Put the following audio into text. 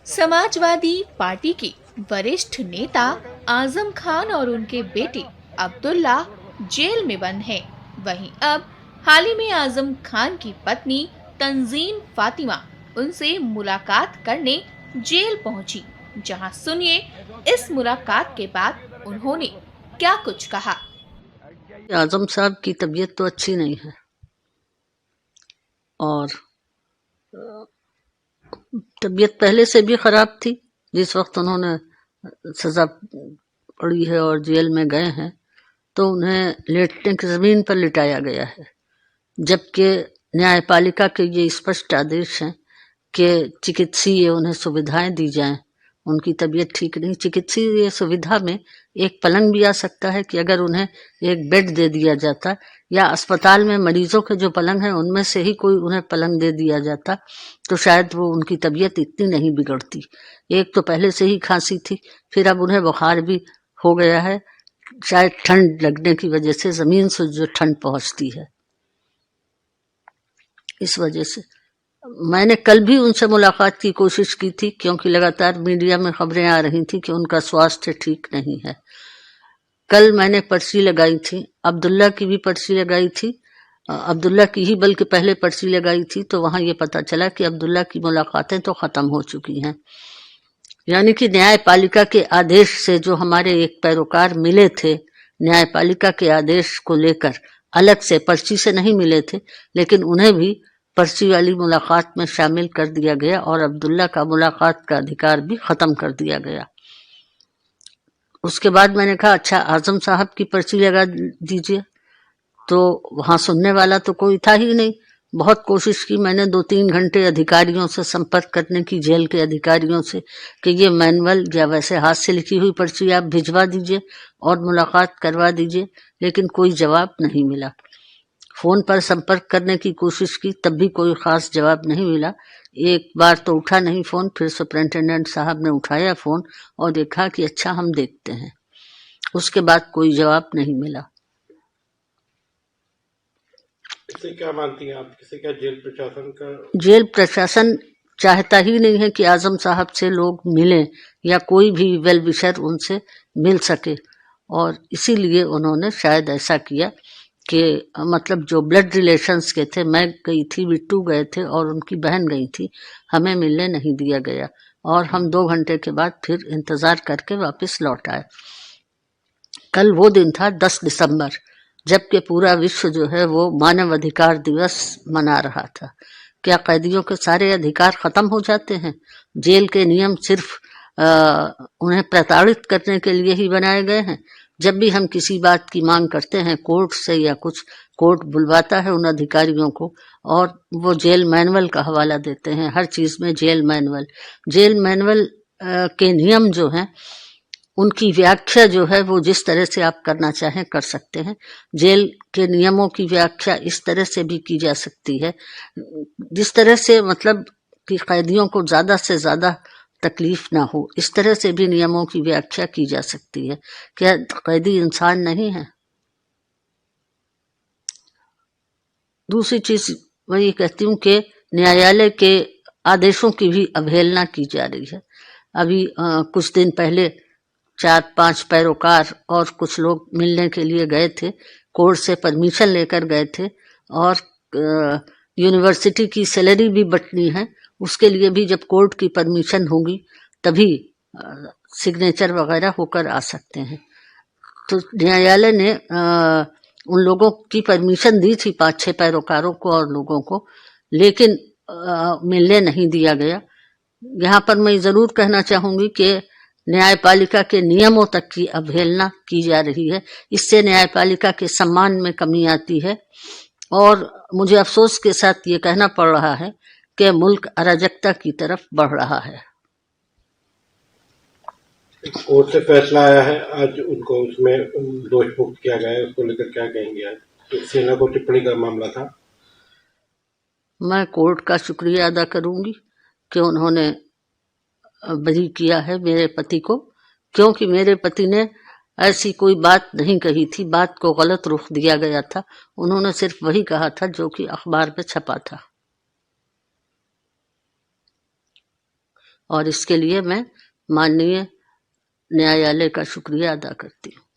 Samajwadi party के वरिष्ठ नेता आजम खान और उनके बेटे अब्दुल्ला जेल में बंद हैं। वहीं अब हाल ही में आजम खान की पत्नी तंजीन फातिमा उनसे मुलाकात करने जेल पहुंची। जहां सुनिए इस मुलाकात के बाद उन्होंने क्या कुछ कहा। आजम साहब की तबीयत तो अच्छी नहीं है और तबीयत पहले से भी खराब थी। जिस वक्त उन्होंने सजा पड़ी है और जेल में गए हैं तो उन्हें लेटने की जमीन पर लिटाया गया है, जबकि न्यायपालिका के ये स्पष्ट आदेश हैं कि चिकित्सीय उन्हें सुविधाएं दी जाएं। उनकी तबीयत ठीक नहीं, चिकित्सीय सुविधा में एक पलंग भी आ सकता है कि अगर उन्हें एक बेड दे दिया जाता या अस्पताल में मरीजों के जो पलंग हैं उनमें से ही कोई उन्हें पलंग दे दिया जाता तो शायद वो उनकी तबीयत इतनी नहीं बिगड़ती। एक तो पहले से ही खांसी थी, फिर अब उन्हें बुखार भी हो गया है, शायद ठंड लगने की वजह से, जमीन से जो ठंड पहुंचती है इस वजह से। मैंने कल भी उनसे मुलाकात की कोशिश की थी क्योंकि लगातार मीडिया में खबरें आ रही थी कि उनका स्वास्थ्य ठीक नहीं है। कल मैंने पर्ची लगाई थी, अब्दुल्ला की भी पर्ची लगाई थी, अब्दुल्ला की ही बल्कि पहले पर्ची लगाई थी, तो वहां ये पता चला कि अब्दुल्ला की मुलाकातें तो खत्म हो चुकी हैं। यानी कि न्यायपालिका के आदेश से जो हमारे एक पैरोकार मिले थे, न्यायपालिका के आदेश को लेकर अलग से पर्ची से नहीं मिले थे, लेकिन उन्हें भी पर्ची वाली मुलाकात में शामिल कर दिया गया और अब्दुल्ला का मुलाकात का अधिकार भी खत्म कर दिया गया। उसके बाद मैंने कहा अच्छा आजम साहब की पर्ची लगा दीजिए, तो वहां सुनने वाला तो कोई था ही नहीं। बहुत कोशिश की मैंने, 2-3 घंटे अधिकारियों से संपर्क करने की, जेल के अधिकारियों से, कि ये मैनुअल या वैसे हाथ से लिखी हुई पर्ची आप भिजवा दीजिए और मुलाकात करवा दीजिए, लेकिन कोई जवाब नहीं मिला। फोन पर संपर्क करने की कोशिश की, तब भी कोई खास जवाब नहीं मिला। एक बार तो उठा नहीं फोन, फिर सुपरिंटेंडेंट साहब ने उठाया फोन और देखा कि अच्छा हम देखते हैं। उसके बाद कोई जवाब नहीं मिला। इसे क्या मानती हैं आप, किसे क्या जेल प्रशासन का? जेल प्रशासन चाहता ही नहीं है कि आजम साहब से लोग मिलें या कोई भी वेल विशर उनसे मिल सके, और इसीलिए उन्होंने शायद ऐसा किया कि मतलब जो ब्लड रिलेशंस के थे, मैं गई थी, बिट्टू गए थे और उनकी बहन गई थी, हमें मिलने नहीं दिया गया और हम 2 घंटे के बाद फिर इंतजार करके वापस लौट आए। कल वो दिन था 10 दिसंबर, जबकि पूरा विश्व जो है वो मानव अधिकार दिवस मना रहा था। क्या कैदियों के सारे अधिकार खत्म हो जाते हैं? जेल के नियम सिर्फ उन्हें प्रताड़ित करने के लिए ही बनाए गए हैं? जब भी हम किसी बात की मांग करते हैं कोर्ट से या कुछ, कोर्ट बुलवाता है उन अधिकारियों को और वो जेल मैनुअल का हवाला देते हैं। हर चीज में जेल मैनुअल, जेल मैनुअल के नियम जो हैं उनकी व्याख्या जो है वो जिस तरह से आप करना चाहें कर सकते हैं। जेल के नियमों की व्याख्या इस तरह से भी की जा सकती है जिस तरह से मतलब कि कैदियों को ज्यादा से ज्यादा तकलीफ ना हो, इस तरह से भी नियमों की व्याख्या की जा सकती है। क्या कैदी इंसान नहीं है? दूसरी चीज मैं ये कहती हूँ कि न्यायालय के आदेशों की भी अवहेलना की जा रही है। अभी कुछ दिन पहले 4-5 पैरोकार और कुछ लोग मिलने के लिए गए थे, कोर्ट से परमिशन लेकर गए थे और यूनिवर्सिटी की सैलरी भी बटनी है, उसके लिए भी जब कोर्ट की परमिशन होगी तभी सिग्नेचर वगैरह होकर आ सकते हैं। तो न्यायालय ने उन लोगों की परमिशन दी थी, 5-6 पैरोकारों को और लोगों को, लेकिन मिलने नहीं दिया गया। यहाँ पर मैं जरूर कहना चाहूंगी कि न्यायपालिका के नियमों तक की अवहेलना की जा रही है। इससे न्यायपालिका के सम्मान में कमी आती है और मुझे अफसोस के साथ ये कहना पड़ रहा है कि मुल्क अराजकता की तरफ बढ़ रहा है। कोर्ट से फैसला आया है, आज उनको उसमें दोष मुक्त किया गया है, उसको लेकर क्या कहेंगे? आज सेना को टिप्पणी का मामला था। मैं कोर्ट का शुक्रिया अदा करूंगी कि उन्होंने बरी किया है मेरे पति को, क्योंकि मेरे पति ने ऐसी कोई बात नहीं कही थी, बात को गलत रुख दिया गया था। उन्होंने सिर्फ वही कहा था जो कि अखबार में छपा था। और इसके लिए मैं माननीय न्यायालय का शुक्रिया अदा करती हूँ।